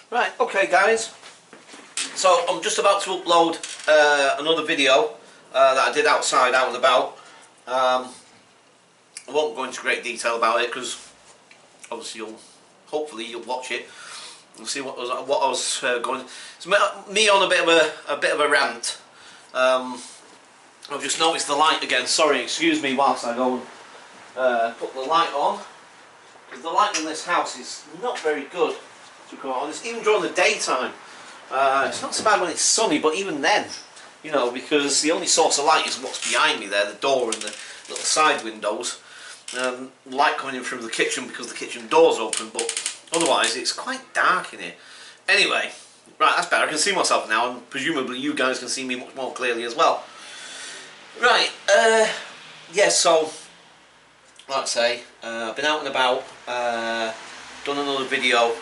Right, okay guys, so I'm just about to upload another video that I did outside, out and about. I won't go into great detail about it because obviously hopefully you'll watch it and see what I was going. It's me on a bit of a rant. I've just noticed the light again. Sorry, excuse me whilst I go and put the light on, because the light in this house is not very good, to be quite honest, even during the daytime. It's not so bad when it's sunny, but even then, you know, because the only source of light is what's behind me there, the door and the little side windows. Light coming in from the kitchen because the kitchen door's open, but otherwise it's quite dark in here. Anyway, right, that's better. I can see myself now, and presumably you guys can see me much more clearly as well. Right, yeah, so, like I say, I've been out and about, done another video.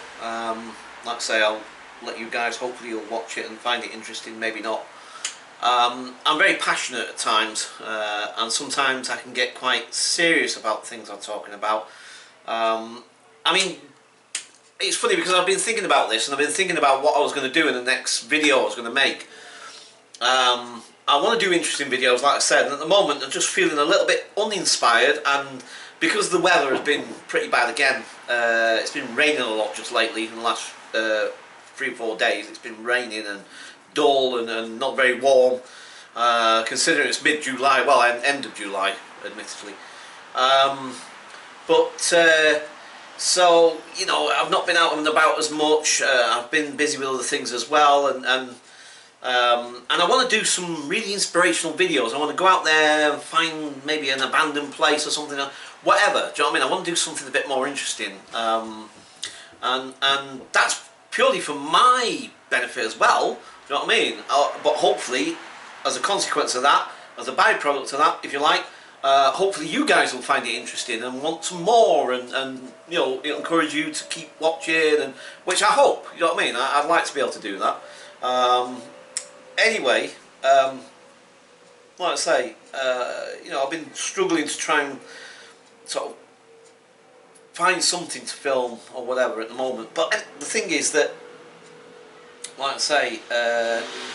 Like I say, I'll let you guys, hopefully you'll watch it and find it interesting, maybe not. I'm very passionate at times, and sometimes I can get quite serious about things I'm talking about. I mean, it's funny because I've been thinking about this, and I've been thinking about what I was going to do in the next video I was going to make. I want to do interesting videos, like I said, and at the moment I'm just feeling a little bit uninspired, and because the weather has been pretty bad again, it's been raining a lot just lately in the last 3 or 4 days. It's been raining and dull and not very warm, considering it's mid-July, well, end of July, admittedly. So, you know, I've not been out and about as much. I've been busy with other things as well, and I want to do some really inspirational videos. I want to go out there and find maybe an abandoned place or something, whatever. Do you know what I mean? I want to do something a bit more interesting, and that's purely for my benefit as well. Do you know what I mean? But hopefully, as a consequence of that, as a byproduct of that, if you like, hopefully you guys will find it interesting and want some more, and you know, it'll encourage you to keep watching, and which I hope. You know what I mean? I'd like to be able to do that. Anyway, like I say, you know, I've been struggling to try and sort of find something to film or whatever at the moment. But the thing is that, like I say,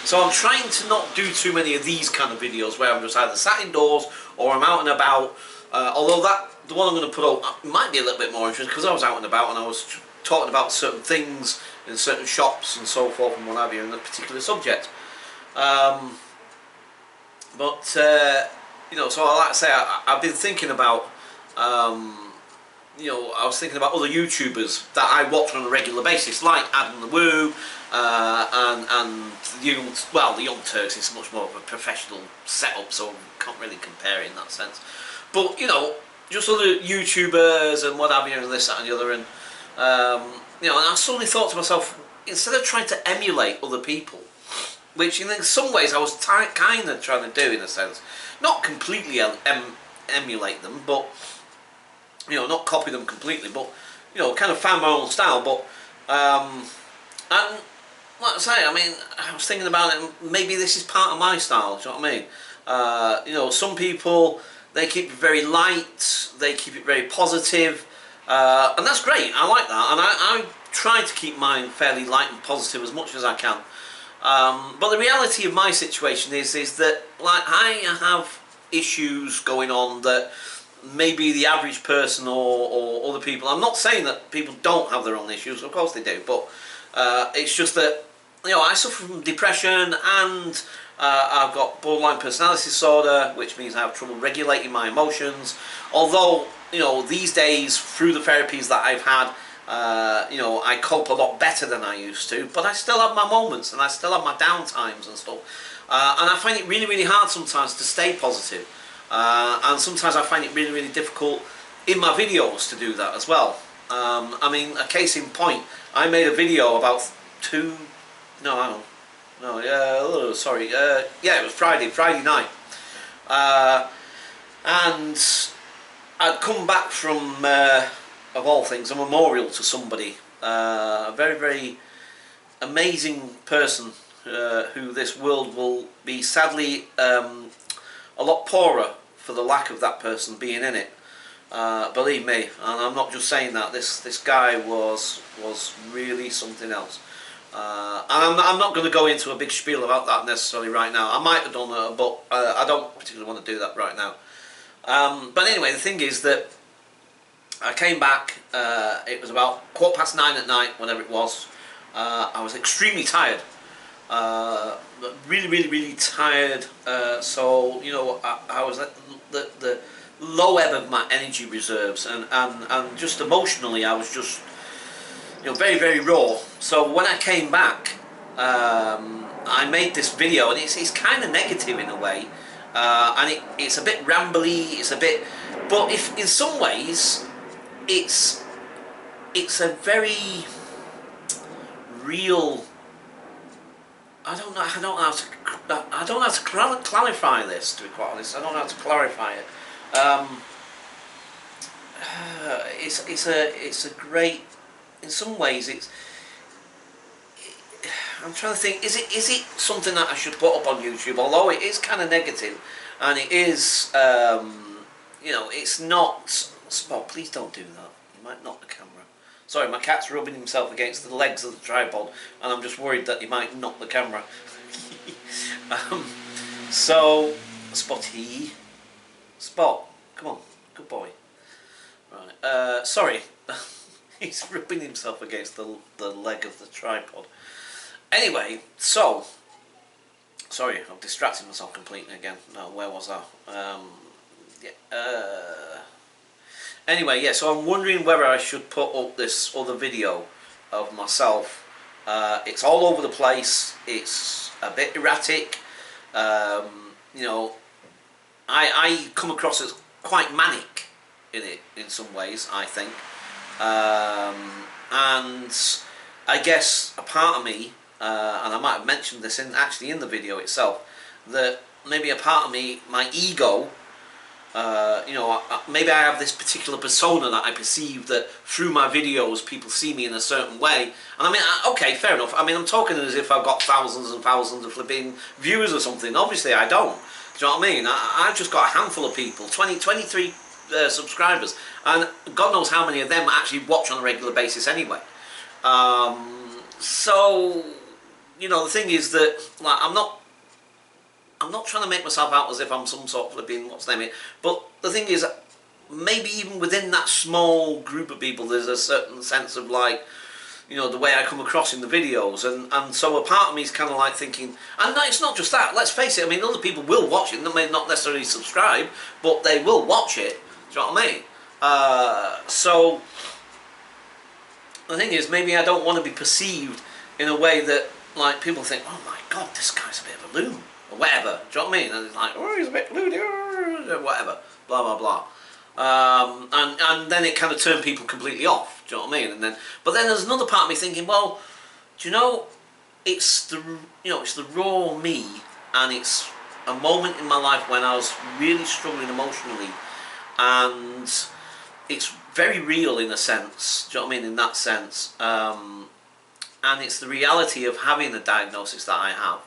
so I'm trying to not do too many of these kind of videos where I'm just either sat indoors or I'm out and about. Although the one I'm going to put out might be a little bit more interesting, because I was out and about and I was talking about certain things in certain shops and so forth and what have you in a particular subject. You know, so like I say, I've been thinking about, you know, I was thinking about other YouTubers that I watch on a regular basis, like Adam the Woo, and the Young Turks is much more of a professional setup, so I can't really compare it in that sense. But, you know, just other YouTubers and what have you, and this, that and the other, and, you know, and I suddenly thought to myself, instead of trying to emulate other people, which in some ways I was kind of trying to do in a sense, not completely emulate them, but, you know, not copy them completely, but, you know, kind of found my own style. But and like I say, I mean, I was thinking about it, maybe this is part of my style. Do you know what I mean? You know, some people, they keep it very light, they keep it very positive, and that's great. I like that, and I try to keep mine fairly light and positive as much as I can. But the reality of my situation is that, like, I have issues going on that maybe the average person or other people, I'm not saying that people don't have their own issues, of course they do, but it's just that, you know, I suffer from depression, and I've got borderline personality disorder, which means I have trouble regulating my emotions. Although, you know, these days, through the therapies that I've had, you know, I cope a lot better than I used to, but I still have my moments, and I still have my downtimes and stuff. And I find it really, really hard sometimes to stay positive. And sometimes I find it really, really difficult in my videos to do that as well. I mean, a case in point, I made a video about yeah, it was Friday night. And I'd come back from, of all things, a memorial to somebody, a very, very amazing person, who this world will be sadly a lot poorer for the lack of that person being in it. Believe me, and I'm not just saying that. This guy was really something else. And I'm not going to go into a big spiel about that necessarily right now. I might have done, but I don't particularly want to do that right now. But anyway, the thing is that I came back. It was about 9:15 at night, whatever it was. I was extremely tired. Really tired. So you know, I was at the low ebb of my energy reserves, and just emotionally, I was just, you know, very raw. So when I came back, I made this video, and it's kind of negative in a way, and it's a bit rambly. It's a bit, but if in some ways, it's a very real. I don't know how to clarify this, to be quite honest. I don't know how to clarify it. It's a great. In some ways, I'm trying to think. Is it something that I should put up on YouTube? Although it is kind of negative, and it is, you know, it's not. Spot, please don't do that. You might knock the camera. Sorry, my cat's rubbing himself against the legs of the tripod, and I'm just worried that he might knock the camera. So, Spotty, Spot, come on, good boy. Right, sorry, he's rubbing himself against the leg of the tripod. Anyway, so, sorry, I've distracted myself completely again. No, where was I? Anyway, yeah, so I'm wondering whether I should put up this other video of myself. It's all over the place. It's a bit erratic. You know, I come across as quite manic in it in some ways, I think. And I guess a part of me, and I might have mentioned this actually in the video itself, that maybe a part of me, my ego, you know, maybe I have this particular persona that I perceive that through my videos people see me in a certain way. And I mean, okay, fair enough. I mean, I'm talking as if I've got thousands and thousands of flipping viewers or something. Obviously I don't. Do you know what I mean? I've just got a handful of people, 23 subscribers, and God knows how many of them actually watch on a regular basis anyway. So, you know, the thing is that, like, I'm not trying to make myself out as if I'm some sort of flipping, what's the name of it, but the thing is, maybe even within that small group of people there's a certain sense of, like, you know, the way I come across in the videos, and so a part of me is kind of like thinking, and it's not just that, let's face it, I mean, other people will watch it, they may not necessarily subscribe, but they will watch it, do you know what I mean? So, the thing is, maybe I don't want to be perceived in a way that, like, people think, oh my god, this guy's a bit of a loon, or whatever, do you know what I mean? And it's like, oh, he's a bit loony, or whatever, blah blah blah. And then it kind of turned people completely off, do you know what I mean? And then, but then there's another part of me thinking, well, do you know, it's the raw me, and it's a moment in my life when I was really struggling emotionally, and it's very real in a sense, do you know what I mean, in that sense, and it's the reality of having the diagnosis that I have.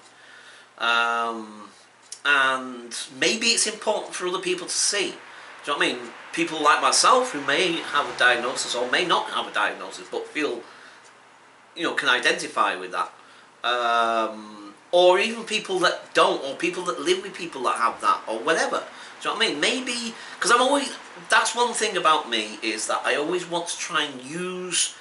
And maybe it's important for other people to see. Do you know what I mean? People like myself who may have a diagnosis or may not have a diagnosis but feel, you know, can identify with that. Or even people that don't, or people that live with people that have that, or whatever. Do you know what I mean? Maybe, because that's one thing about me, is that I always want to try and use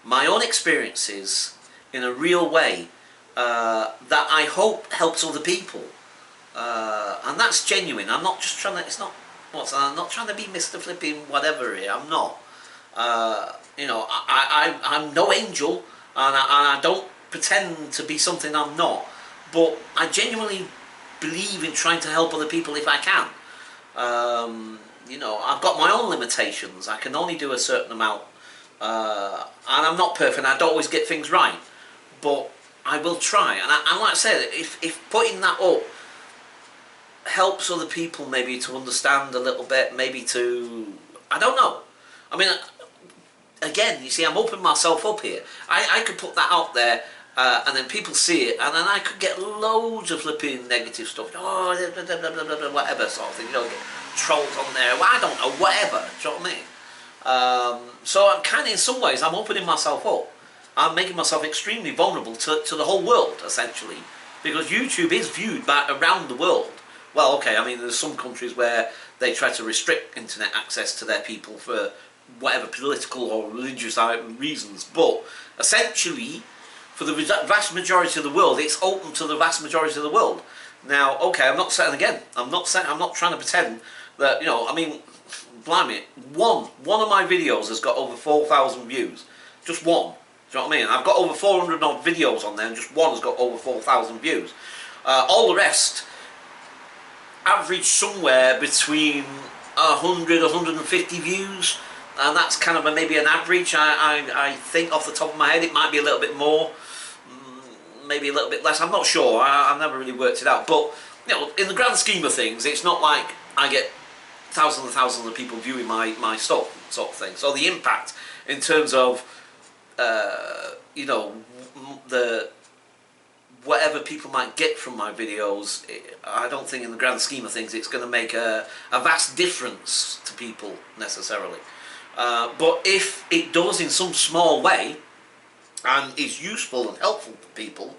my own experiences in a real way that I hope helps other people. And that's genuine. I'm not just trying to, I'm not trying to be Mr. Flipping whatever here, I'm not. You know, I'm no angel, and I don't pretend to be something I'm not, but I genuinely believe in trying to help other people if I can. You know, I've got my own limitations, I can only do a certain amount, and I'm not perfect, I don't always get things right, but I will try, and like I said, if putting that up helps other people maybe to understand a little bit, maybe to, I don't know. I mean, again, you see, I'm opening myself up here. I could put that out there and then people see it, and then I could get loads of flipping negative stuff. Oh, blah, blah, blah, blah, blah, blah, whatever sort of thing. You know, get trolls on there. Well, I don't know, whatever. Do you know what I mean? So I'm kind of, in some ways, I'm opening myself up. I'm making myself extremely vulnerable to the whole world, essentially, because YouTube is viewed by around the world. Well, okay, I mean, there's some countries where they try to restrict internet access to their people for whatever political or religious reasons, but essentially, for the vast majority of the world, it's open to the vast majority of the world. Now, okay, I'm not saying again. I'm not trying to pretend that, you know. I mean, blimey, one of my videos has got over 4,000 views. Just one. Do you know what I mean? I've got over 400 odd videos on there, and just one has got over 4,000 views. All the rest average somewhere between 100, 150 views, and that's kind of maybe an average. I think off the top of my head it might be a little bit more, maybe a little bit less. I'm not sure. I've never really worked it out. But you know, in the grand scheme of things, it's not like I get thousands and thousands of people viewing my stuff, sort of thing. So the impact in terms of you know, the whatever people might get from my videos, I don't think in the grand scheme of things it's going to make a vast difference to people necessarily. But if it does in some small way and is useful and helpful to people,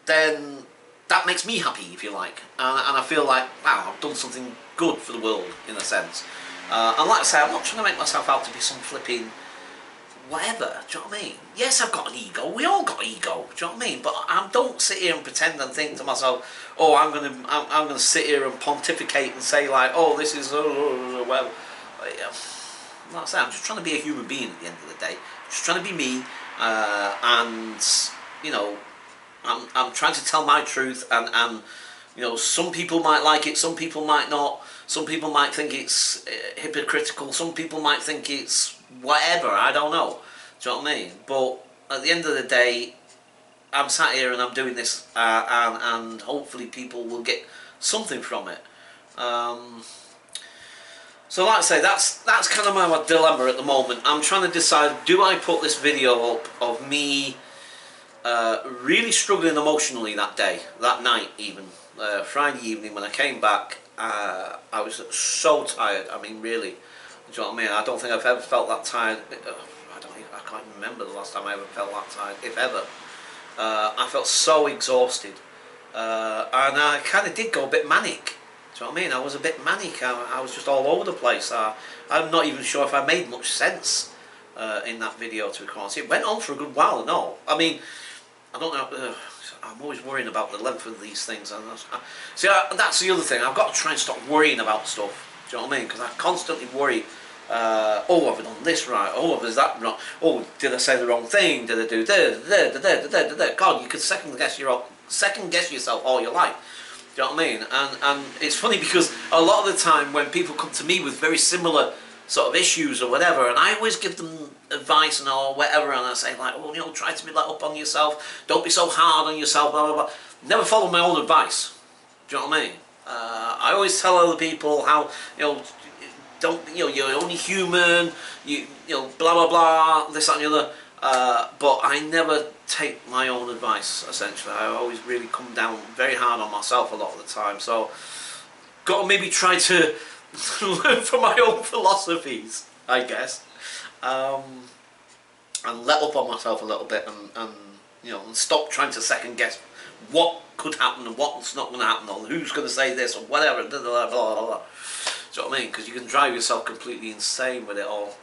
then that makes me happy, if you like, and I feel like, wow, I've done something good for the world in a sense. And like I say, I'm not trying to make myself out to be some flipping whatever, do you know what I mean? Yes, I've got an ego, we all got ego, do you know what I mean? But I don't sit here and pretend and think to myself, oh, I'm gonna sit here and pontificate and say like, oh, this is well, like I say, I'm just trying to be a human being at the end of the day, just trying to be me, and you know, I'm trying to tell my truth, and you know, some people might like it, some people might not, some people might think it's hypocritical, some people might think it's whatever, I don't know, do you know what I mean? But at the end of the day, I'm sat here and I'm doing this, and hopefully people will get something from it. So like I say, that's kind of my dilemma at the moment. I'm trying to decide, do I put this video up of me really struggling emotionally that day, that night even, Friday evening when I came back. I was so tired, I mean really, do you know what I mean? I don't think I've ever felt that tired. I can't even remember the last time I ever felt that tired, if ever. I felt so exhausted, and I kind of did go a bit manic. Do you know what I mean? I was a bit manic. I was just all over the place. I'm not even sure if I made much sense in that video, to be honest. It went on for a good while and all. I mean, I don't know. I'm always worrying about the length of these things. And that's the other thing. I've got to try and stop worrying about stuff. Do you know what I mean? Because I constantly worry. Oh, have I done this right? Oh, is that wrong? Oh, did I say the wrong thing? Did I do da? God, you could second guess yourself all your life. Do you know what I mean? And it's funny because a lot of the time when people come to me with very similar sort of issues or whatever, and I always give them advice and or whatever, and I say like, oh, you know, try to be let up on yourself. Don't be so hard on yourself. Blah blah blah. Never follow my own advice. Do you know what I mean? I always tell other people how, you know, don't, you know, you're only human, you know, blah blah blah, this, that and the other, but I never take my own advice, essentially. I always really come down very hard on myself a lot of the time, so got to maybe try to learn from my own philosophies, I guess, and let up on myself a little bit, and you know, and stop trying to second guess what could happen and what's not going to happen, or who's going to say this or whatever, blah blah blah blah blah. Do you know what I mean? Because you can drive yourself completely insane with it all.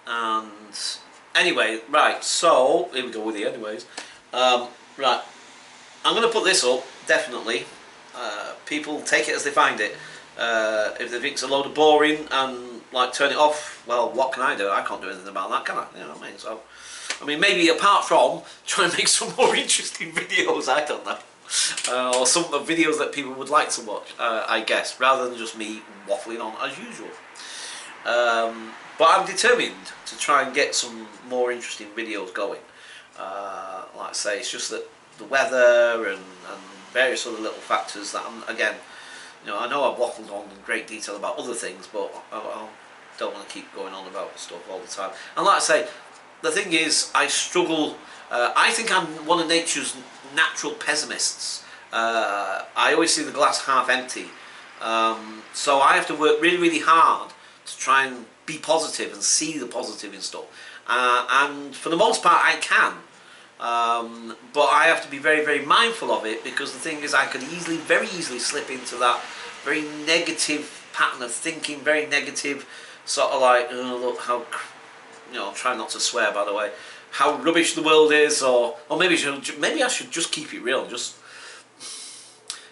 And anyway, right, so here we go with the anyways. Right, I'm going to put this up, definitely. People take it as they find it. If they think it's a load of boring and like turn it off, well, what can I do? I can't do anything about that, can I? You know what I mean? So, I mean, maybe apart from trying to make some more interesting videos, I don't know. Or some videos that people would like to watch, I guess, rather than just me waffling on as usual. But I'm determined to try and get some more interesting videos going. Like I say, it's just that the weather and various other little factors that again, you know, I know I've waffled on in great detail about other things, but I don't want to keep going on about stuff all the time. And like I say, the thing is, I struggle. I think I'm one of nature's natural pessimists. I always see the glass half empty. So I have to work really, really hard to try and be positive and see the positive in stuff. And for the most part, I can. But I have to be very, very mindful of it, because the thing is, I could easily, very easily slip into that very negative pattern of thinking, very negative, sort of like, oh, look how, try not to swear, by the way, how rubbish the world is, or maybe I should just keep it real. Just,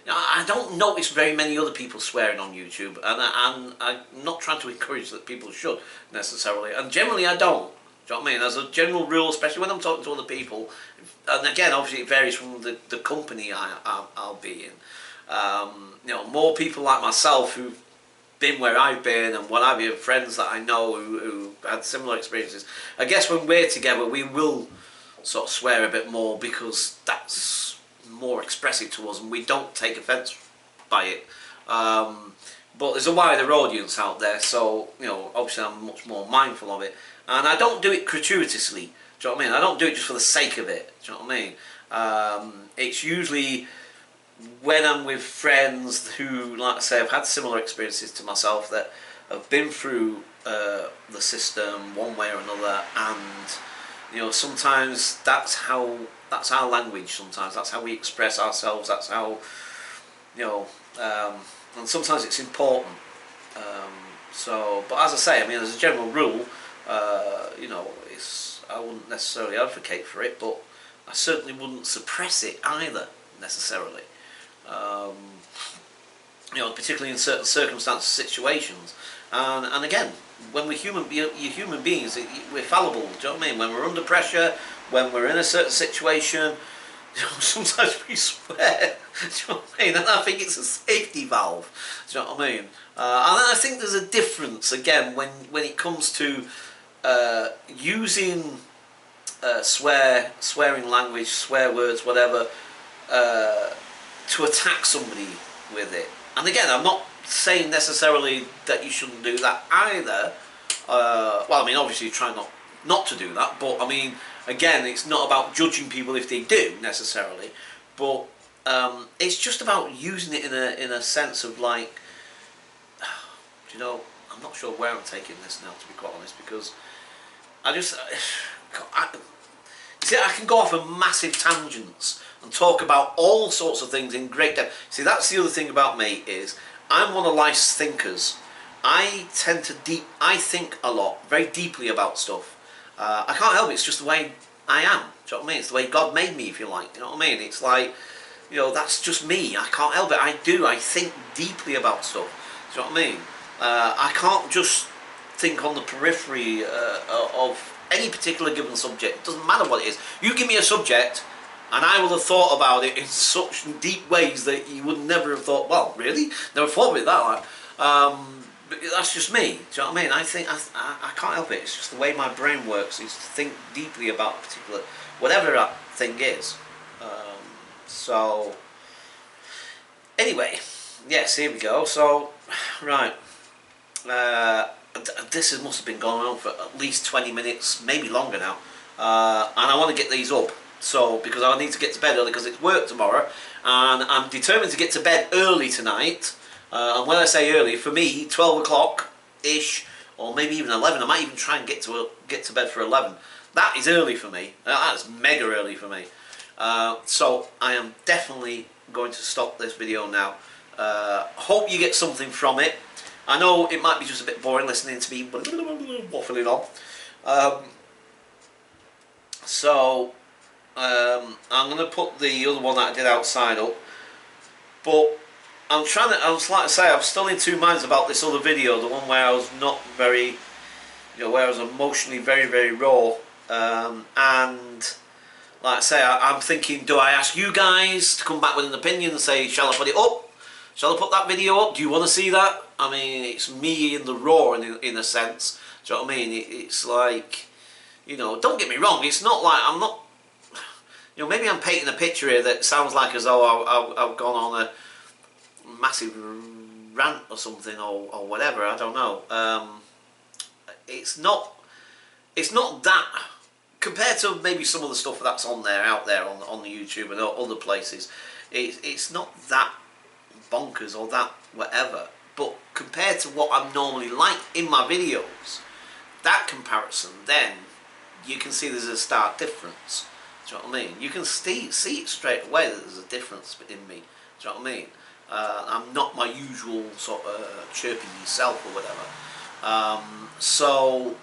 I don't notice very many other people swearing on YouTube, and I'm not trying to encourage that people should necessarily, and generally I don't. Do you know what I mean? As a general rule, especially when I'm talking to other people, and again, obviously it varies from the company I'll be in. More people like myself who've been where I've been, and what have you, friends that I know who had similar experiences. I guess when we're together, we will sort of swear a bit more, because that's more expressive to us, and we don't take offence by it. But there's a wider audience out there, so obviously I'm much more mindful of it, and I don't do it gratuitously. Do you know what I mean? I don't do it just for the sake of it. Do you know what I mean? It's usually when I'm with friends who, like I say, have had similar experiences to myself, that have been through the system one way or another, and sometimes that's our language. Sometimes that's how we express ourselves. That's how and sometimes it's important. But as I say, I mean, as a general rule, I wouldn't necessarily advocate for it, but I certainly wouldn't suppress it either necessarily. Particularly in certain circumstances, situations, and again, when we're you're human beings, we're fallible. Do you know what I mean? When we're under pressure, when we're in a certain situation, sometimes we swear. Do you know what I mean? And I think it's a safety valve. Do you know what I mean? And I think there's a difference again when it comes to using swearing language, swear words, whatever, to attack somebody with it. And again, I'm not saying necessarily that you shouldn't do that either. Well, I mean, obviously try not to do that, but I mean, again, it's not about judging people if they do necessarily, but it's just about using it in a sense of like, I'm not sure where I'm taking this now, to be quite honest, because I can go off on massive tangents and talk about all sorts of things in great depth. See, that's the other thing about me, is I'm one of life's thinkers. I think a lot, very deeply about stuff. I can't help it, it's just the way I am. Do you know what I mean? It's the way God made me, if you like. You know what I mean? It's like, that's just me. I can't help it. I think deeply about stuff. Do you know what I mean? I can't just think on the periphery of any particular given subject. It doesn't matter what it is. You give me a subject, and I will have thought about it in such deep ways that you would never have thought, well, really? Never thought of it that way. But that's just me. Do you know what I mean? I can't help it. It's just the way my brain works, is to think deeply about a particular, whatever that thing is. So, anyway, yes, here we go. So, right. This must have been going on for at least 20 minutes, maybe longer now. And I want to get these up. So, because I need to get to bed early because it's work tomorrow, and I'm determined to get to bed early tonight. And when I say early, for me, 12 o'clock-ish, or maybe even 11. I might even try and get to bed for 11. That is early for me. That's mega early for me. So I am definitely going to stop this video now. Hope you get something from it. I know it might be just a bit boring listening to me waffling on. I'm going to put the other one that I did outside up, but I'm like I say, I'm still in two minds about this other video, the one where I was not very, where I was emotionally very, very raw, and like I say, I'm thinking, do I ask you guys to come back with an opinion and say, shall I put it up? Shall I put that video up? Do you want to see that? I mean, it's me in the raw in a sense. Do you know what I mean? It's like, don't get me wrong, it's not like I'm not, maybe I'm painting a picture here that sounds like as though I've gone on a massive rant or something, or whatever. I don't know. It's not that compared to maybe some of the stuff that's on there, out there on the YouTube and other places, it's not that bonkers or that whatever. But compared to what I'm normally like in my videos, that comparison, then you can see there's a stark difference. Do you know what I mean? You can see it straight away that there's a difference in me. Do you know what I mean? I'm not my usual sort of chirpy self or whatever. So,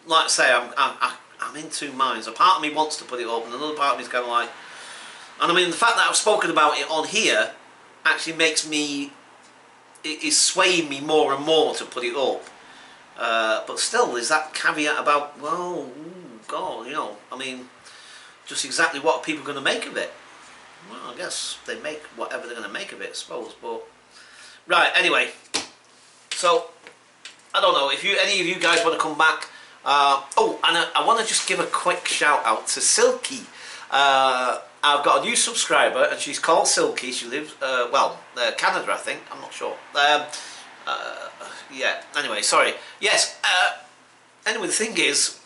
like I say, I'm in two minds. A part of me wants to put it up, and another part of me is kind of like, and I mean, the fact that I've spoken about it on here actually makes me, it is swaying me more and more to put it up. But still, there's that caveat about, well, ooh, God, you know, I mean, just exactly what are people going to make of it? Well, I guess they make whatever they're going to make of it, I suppose. But right, anyway, so I don't know if any of you guys want to come back. Oh, and I want to just give a quick shout out to Silky. I've got a new subscriber, and she's called Silky. She lives, Canada, I think. I'm not sure. Yeah. Anyway, sorry. Yes. Anyway, the thing is,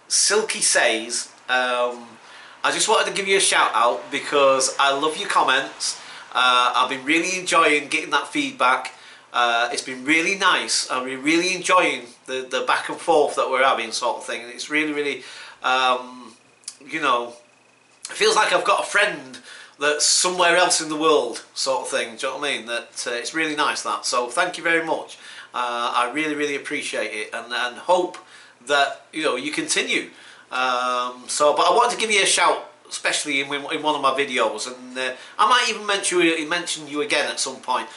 Silky says, I just wanted to give you a shout out because I love your comments. I've been really enjoying getting that feedback. It's been really nice. I've been really enjoying the back and forth that we're having, sort of thing. And it's really, really, you know, it feels like I've got a friend that's somewhere else in the world, sort of thing. Do you know what I mean? That it's really nice, that. So thank you very much. I really, really appreciate it, and hope that, you know, you continue. But I wanted to give you a shout, especially in one of my videos, and I might even mention you again at some point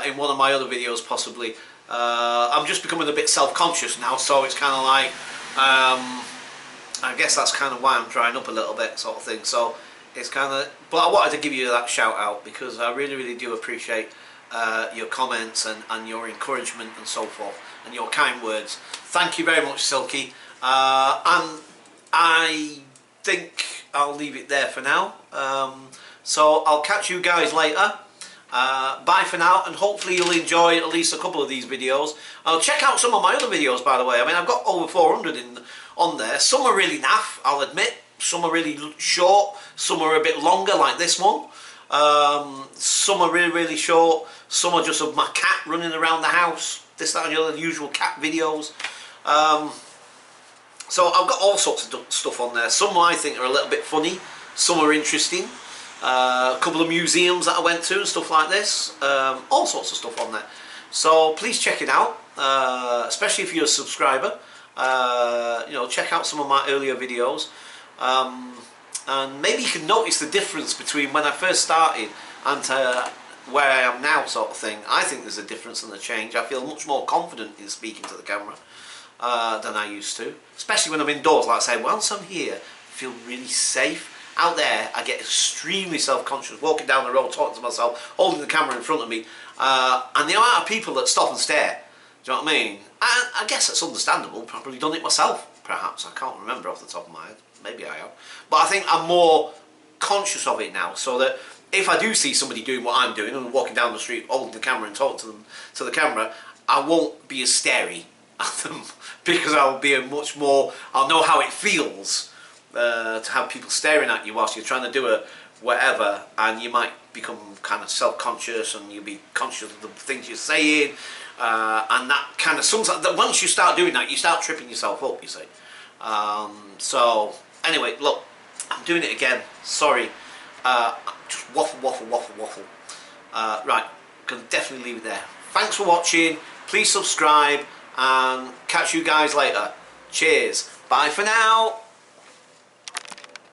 in one of my other videos, possibly. I'm just becoming a bit self-conscious now, so it's kind of like, I guess that's kind of why I'm drying up a little bit, sort of thing. So it's kind of, but I wanted to give you that shout out because I really, really do appreciate your comments and your encouragement and so forth, and your kind words. Thank you very much, Silky. And I think I'll leave it there for now. So I'll catch you guys later. Bye for now, and hopefully you'll enjoy at least a couple of these videos. Check out some of my other videos, by the way. I mean, I've got over 400 on there. Some are really naff, I'll admit. Some are really short. Some are a bit longer, like this one. Some are really, really short. Some are just of my cat running around the house. This, that and the other, usual cat videos. So I've got all sorts of stuff on there. Some I think are a little bit funny. Some are interesting. A couple of museums that I went to and stuff like this. All sorts of stuff on there. So please check it out, especially if you're a subscriber. You know, check out some of my earlier videos. And maybe you can notice the difference between when I first started and where I am now, sort of thing. I think there's a difference and a change. I feel much more confident in speaking to the camera than I used to. Especially when I'm indoors, like I say, once I'm here, I feel really safe. Out there, I get extremely self-conscious, walking down the road, talking to myself, holding the camera in front of me, and the amount of people that stop and stare, do you know what I mean? And I guess that's understandable, probably done it myself, perhaps, I can't remember off the top of my head, maybe I have. But I think I'm more conscious of it now, so that if I do see somebody doing what I'm doing, and walking down the street, holding the camera and talking to them, to the camera, I won't be as stary at them, because I'll be much more, I'll know how it feels to have people staring at you whilst you're trying to do a whatever, and you might become kind of self-conscious, and you'll be conscious of the things you're saying, and that kind of, sometimes once you start doing that, you start tripping yourself up, you see. So anyway, look, I'm doing it again, sorry, just waffle. Right, gonna definitely leave it there. Thanks for watching, please subscribe, and catch you guys later. Cheers, bye for now.